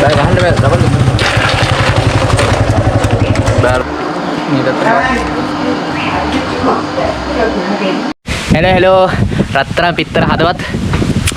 බෑ ගහන්න බෑ දබල් බෑ නේද හෙලෝ රත්තරන් පිත්තර හදවත්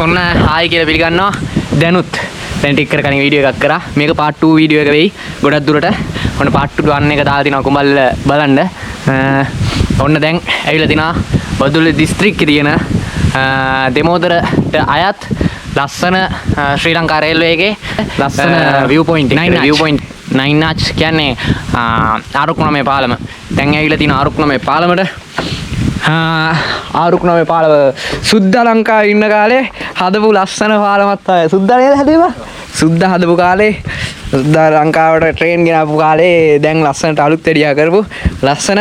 ඔන්න හායි කියලා පිළිගන්නවා දැනුත් දැන් ටික කර කලින් වීඩියෝ එකක් කරා මේක part 2 වීඩියෝ එක වෙයි ගොඩක් දුරට ඔන්න part 2 1 එක දාලා තිනවා කුඹල් බලන්න ඔන්න දැන් ඇවිල්ලා තිනවා බදුල්ල දිස්ත්‍රික්කේ තියෙන දෙමෝදරට අයත් ලස්සන ශ්‍රී ලංකා රේල්වේ එකේ ලස්සන view point එක view point 9 notch කියන්නේ ආරුක්නමේ පාලම දැන් ඇවිල්ලා තියෙන ආරුක්නමේ පාලමට ආරුක්නමේ පාලම සුද්දා ලංකාවේ ඉන්න කාලේ හදපු ලස්සන පාලමක් තමයි සුද්දා නේද හදේවා සුද්දා හදපු කාලේ සුද්දා ලංකාවට ට්‍රේන් ගෙනාපු කාලේ දැන් ලස්සනට අලුත් එඩියා කරපු ලස්සන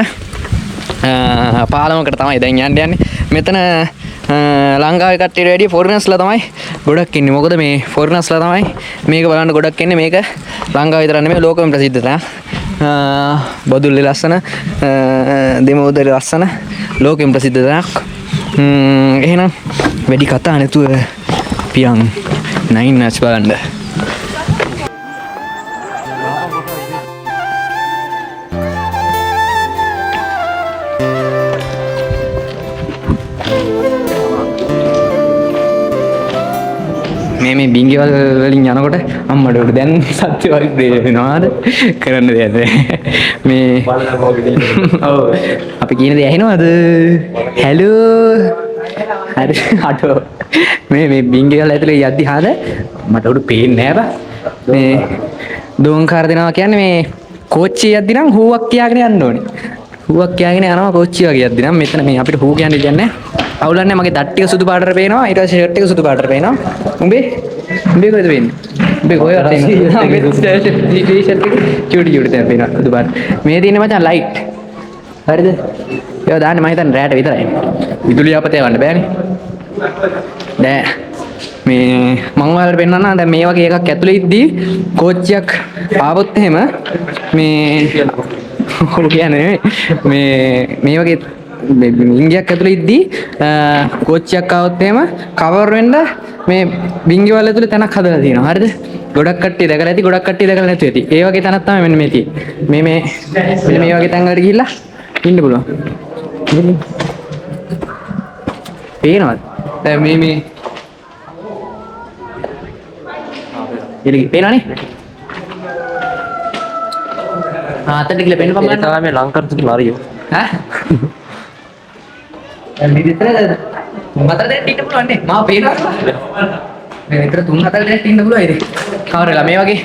පාලමකට තමයි දැන් යන්නේ මෙතන ලංකාවේ කට්ටියට වැඩිය ෆොරිනර්ස්ලා තමයි ගොඩක් ඉන්නේ මොකද මේ ෆොරිනර්ස්ලා තමයි මේක බලන්න ගොඩක් ඉන්නේ මේක ලංකාව විතර නෙමෙයි ලෝකෙම ප්‍රසිද්ධ තැන බදුල්ලේ ලස්සන දෙමෝදරේ ලස්සන ලෝකෙම ප්‍රසිද්ධ තැනක් එහෙනම් වැඩි කතා නැතුව පියන් 9 notch බලන්න මේ බින්ගවල් වලින් යනකොට අම්මට උඩ දැන් සත්‍ය වගේ වෙනවාද කරන්න දෙයක් මේ ඔව් අපි කියන දේ ඇහෙනවද හැලෝ හරි අටෝ මේ බින්ගවල් ඇතුලේ යද්දි හාද මට උඩ පේන්නේ නෑ බා මේ දෝංකාර දෙනවා කියන්නේ මේ කෝච්චිය යද්දි නම් හුවක් කියාගෙන යන්න ඕනේ හුවක් කියාගෙන යනවා කෝච්චිය වගේ යද්දි නම් මෙතන මේ අපිට හුව කියන්නේ කියන්නේ අවුලන්නේ මගේ දත් ටික සුදු පාටට පේනවා ඊට පස්සේ ෂර්ට් එක සුදු පාටට පේනවා උඹේ කොහෙද වෙන්නේ උඹේ කොහෙවත් තියෙනවා උඹේ ෂර්ට් එක චූටි තැන පේනවා සුදු පාට මේ තියෙන්නේ මචං ලයිට් හරිද ඒවා දාන්නේ මම හිතන්නේ රැට විතරයි විදුලිය අපතේ ගන්න බෑනේ දැන් මේ මම ඔයාලට පෙන්නන්නම් දැන් මේ වගේ එකක් ඇතුලේ ඉද්දී කෝච්චියක් ආවොත් එහෙම මේ ඔය කියන්නේ මේ වගේ බින්ගයක් ඇතුලේ ඉද්දී කෝච්චියක් ආවොත් එහෙම කවර් වෙන්න මේ බින්ගවල ඇතුලේ තැනක් හදලා තියෙනවා හරිද ගොඩක් කට්ටිය දැකලා ඇති ගොඩක් කට්ටිය දැකලා නැතු ඇති ඒ වගේ තැනක් තමයි මෙන්න මේ තියෙන්නේ මේ වගේ තැන් වලට ගිහිල්ලා ඉන්න පුළුවන් පේනවද දැන් මේ ඉතින් පේනවනේ අතට ගිහලා පෙන්න පමණ තමයි මේ ලංකාවට තුන මාරියෝ ඈ විතර මතර දෙන්න ඉන්න පුළුවන් නේ මාව පේනවා මේ විතර 3-4 දෙනෙක් ඉන්න පුළුවන් ඉතින් කවර වෙලා මේ වගේ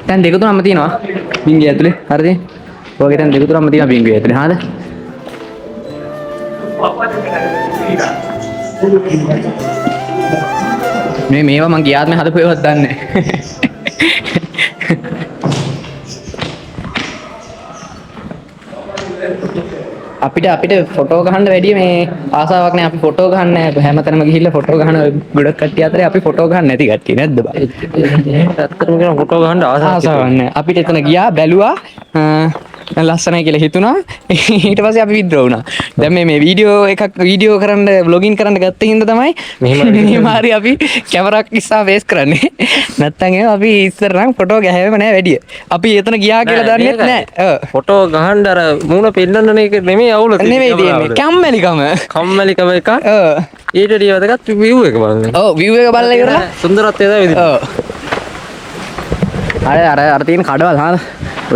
දැන් දෙක තුනක්ම තියෙනවා බින්ගිය ඇතුලේ හරිද ඔයගේ දැන් දෙක තුනක්ම තියෙනවා බින්ගිය ඇතුලේ හරිද මේවා මං ගියාත්මේ හදපු ඒවාත් දන්නේ අපිට ෆොටෝ ගහන්න වැඩිය මේ ආසාවක් නෑ අපි ෆොටෝ ගහන්න හැමතැනම ගිහිල්ලා ෆොටෝ ගහන ගොඩක් කට්ටිය අතරේ අපි ෆොටෝ ගහන්න නැති කට්ටිය නැද්ද බා ඇත්තටම කියන ෆොටෝ ගහන්න ආසාවක් නෑ අපිට එතන ගියා බැලුවා ලස්සනයි කියලා හිතුණා ඊට පස්සේ අපි විද්‍රෝ වුණා දැන් මේ වීඩියෝ කරන්න ව්ලොගින් කරන්න ගත්තේ හින්දා තමයි මෙහෙම හරි අපි කැමරාවක් ඉස්සා ෆේස් කරන්නේ නැත්තම් එහෙම අපි ඉස්සර නම් ෆොටෝ ගහවෙම නෑ වැඩිය අපි එතන ගියා කියලා දන්නෙත් නෑ ෆොටෝ ගහන්න අර මූණ පෙන්නන්න එක නෙමෙයි අවුල නෙමෙයි තියෙන්නේ කම්මැලිකම එක ඊට වඩා වැදගත් view එක බලන්න ඔව් view එක බලලා ඉවරලා සුන්දරත්වය තමයි විදිහ ඔව් අර තියෙන කඩවල් හා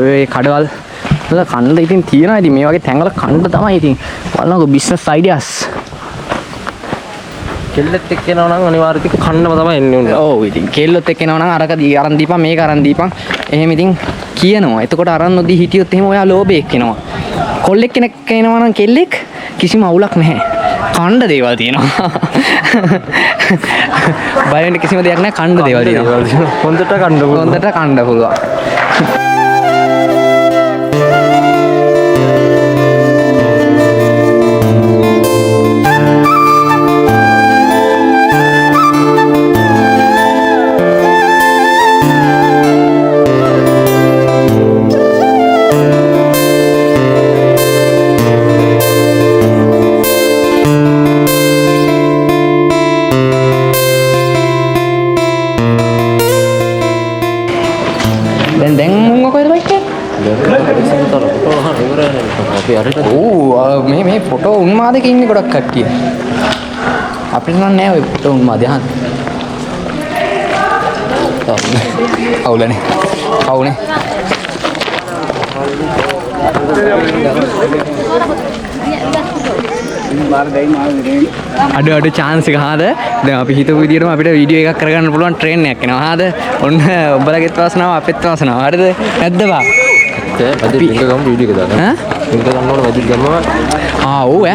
ඔය කඩවල් වල කන්න ඉතින් තියනවා ඉතින් මේ වගේ තැන්වල කන්න තමයි ඉතින් බලනකො බිස්නස් අයිඩියාස් කෙල්ලෙත් එක්ක එනවා නම් අනිවාර්යයෙන් කන්නම තමයි එන්නේ උන්. ඔව් ඉතින් කෙල්ලොත් එක්ක එනවා නම් අරක අරන් දීපන් මේක අරන් දීපන් එහෙම ඉතින් කියනවා. එතකොට අරන් නොදී හිටියොත් එහෙම ඔයා ලෝභයක් එනවා. කොල්ලෙක් කෙනෙක් එනවා නම් කෙල්ලෙක් කිසිම අවුලක් නැහැ. කණ්ඩ දේවල් තියෙනවා. බයෙන්ද කිසිම දෙයක් නැහැ කණ්ඩ දේවල් තියෙනවා. හොඳට කණ්ඩ පුළුවන්. දැන් මුංග කොහෙද බයික් මේ ෆොටෝ උන්මාදක ඉන්නේ ගොඩක් කට්ටිය. අපිට නම් නෑ ඔය ෆොටෝ උන්මාදය අහන්න. අවුලනේ. අවුනේ. අඩු chance එක හාද දැන් අපි හිතපු විදිහටම අපිට වීඩියෝ එකක් කරගන්න පුළුවන් ට්‍රේන් එකක් එනවා හාද ඔන්න ඔබලගෙත් වාසනාව අපෙත් වාසනාව හරිද නැද්ද බා වැඩි ලින්ක් ගමු වීඩියෝ එක දාන්න. ලින්ක් ගන්න ඕන වැඩි ගමම ඔව්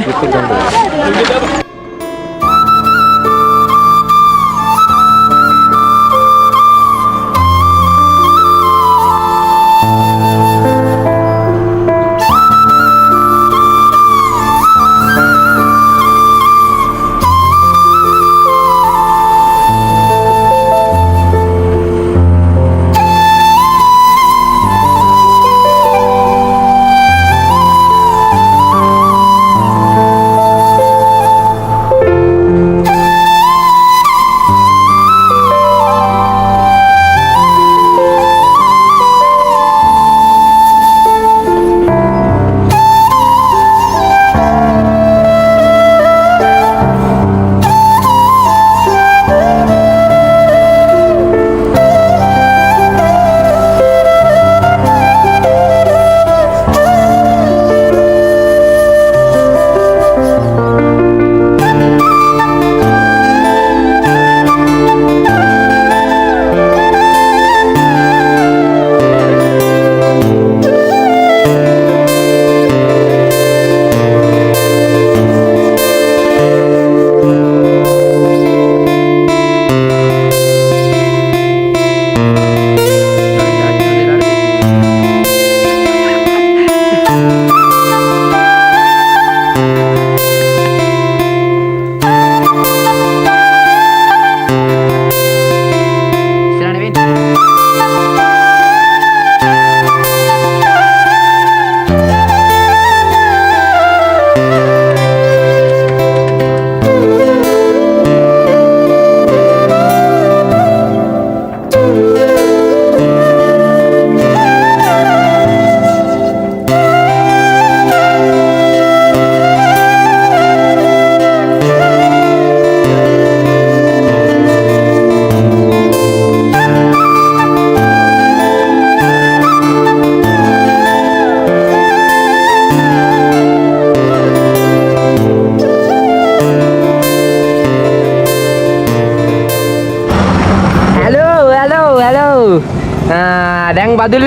දැන් බදුල්ල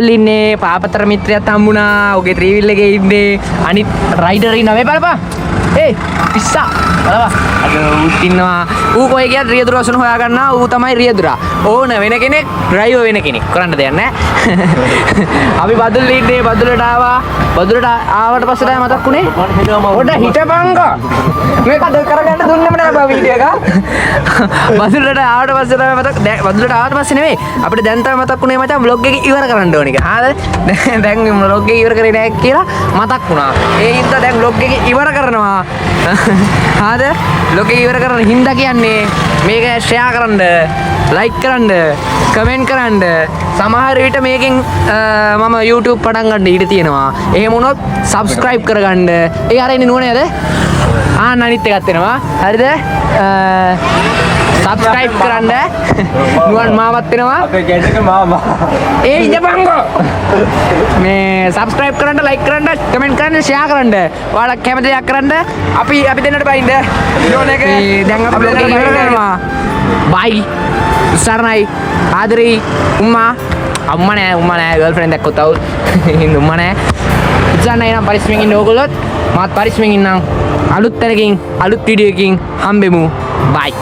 ඉන්නේ පාපතර මිත්‍රයත් හම්බුණා. ඔගේ ත්‍රිවිල් එකේ ඉන්නේ අනිත් රයිඩර් ඉන්නවා. මේ බලපන්. පිස්සා. බලපන්. අද ඌත් ඉන්නවා. ඌ කොයි ගියත් රියදුර වසන හොයා ගන්නවා. ඌ තමයි රියදුරා. ඕන වෙන කෙනෙක් ඩ්‍රයිවර් වෙන කෙනෙක්. කරන්න දෙයක් නැහැ. අපි බදුල්ල ඉන්නේ බදුල්ලට ආවා. බදුල්ලට ආවට පස්සේ තමයි මතක් වුණේ. පොඩ හිටපන්කෝ. මේක අද කරගන්න දුන්නෙම නෑ බා වීඩියෝ එක. බදුල්ලට ආවට පස්සේ තමයි මතක්. බදුල්ලට ආවට පස්සේ නෙවෙයි. අපිට දැන් තමයි මතක් වුණේ මචං vlog එක ඉවර කරන්න ඕන එක. හරිද? දැන් vlog එක ඉවර කරේ නැහැ කියලා මතක් වුණා. ඒ හින්දා දැන් vlog එක ඉවර කරනවා. හරිද? vlog එක ඉවර කරන හින්දා කියන්නේ මේක share කරන්න, like කරන්න, comment කරන්න. සමහර විට මේකෙන් මම YouTube පටන් ගන්න ඉඩ තියෙනවා. එහෙම වුණොත් subscribe කරගන්න. ඒ අර ඉන්නේ නුවණේද? අනිත් එකක් වෙනවා. හරිද? subscribe කරන්න. නුවන් මාවත් වෙනවා. අපේ ගේට් එක මාමා. ඉඳපන්කෝ. මේ subscribe කරන්න, like කරන්න, comment කරන්න, share කරන්න. ඔයාලා කැමති දෙයක් කරන්න. අපි දෙන්නට බයින්ද. වීඩියෝ එක දැන් අපි දෙන්නට බයින්නවා. bye. සරණයි. ආදරේ උම්මා. අම්මා නෑ girlfriend දැක්කොත් අවුල්. උම්මා නෑ. ඉතින් නම් පරිස්සමෙන් ඉන්න ඕගොල්ලොත් මාත් පරිස්සමෙන් ඉන්නම්. අලුත් තැනකින් අලුත් වීඩියෝ එකකින් හම්බෙමු. bye.